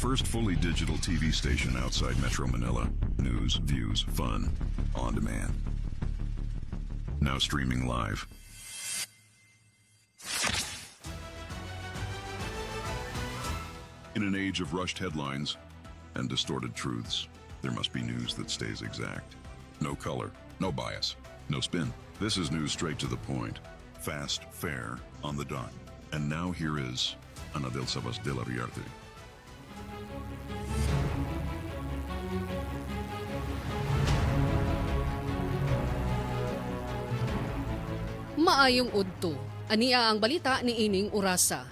first fully digital TV station outside Metro Manila. News, views, fun, on demand. Now streaming live. In an age of rushed headlines and distorted truths, there must be news that stays exact. No color, no bias, no spin. This is news straight to the point. Fast, fair, on the dot. And now here is Anadel Sabas de la Riarte. Maayong udto, ania ang balita ni Ining Urasa.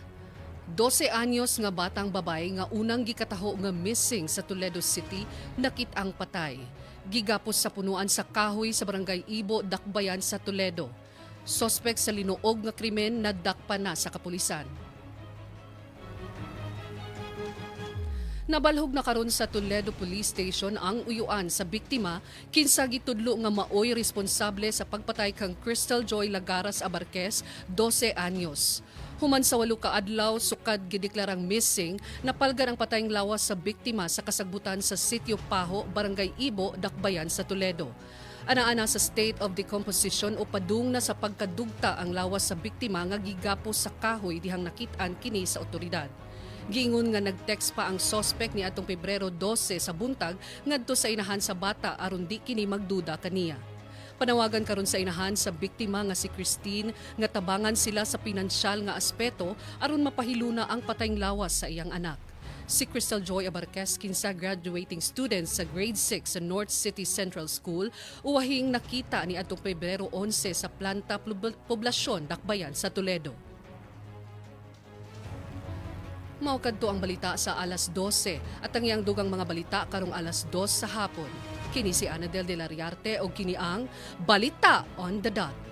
12 anyos nga batang babay nga unang gikataho nga missing sa Toledo City nakit ang patay. Gigapos sa punuan sa kahoy sa barangay Ibo, Dakbayan sa Toledo. Sospek sa linuog nga krimen nadakpa na sa kapulisan. Nabalhog na karon sa Toledo Police Station ang uyuan sa biktima kinsa gitudlo nga maoy responsable sa pagpatay kang Crystal Joy Lagaras Abarquez, 12 anyos. Human sa 8 ka adlaw sukad gideklarang missing, napalgan ang patayng lawas sa biktima sa kasagbutan sa Sitio Paho, Barangay Ibo, Dakbayan sa Toledo. Ana-ana sa state of decomposition o padung na sa pagkadugta ang lawas sa biktima nga gigapos sa kahoy dihang nakit-an kini sa otoridad. Giingon nga nag-text pa ang suspect ni atong Pebrero 12 sa buntag ngadto sa inahan sa bata aron di kini magduda kaniya. Panawagan karon sa inahan sa biktima nga si Christine nga tabangan sila sa pinansyal nga aspeto aron mapahiluna ang patayng lawas sa iyang anak. Si Crystal Joy Abarquez kinsa graduating student sa grade 6 sa North City Central School uwahing nakita ni atong Pebrero 11 sa planta poblasyon Dakbayan sa Toledo. Maukadto ang balita sa alas 12 at ang iyang dugang mga balita karong alas 2 sa hapon. Kini si Anadel de la Riarte o kini ang Balita on the Dot.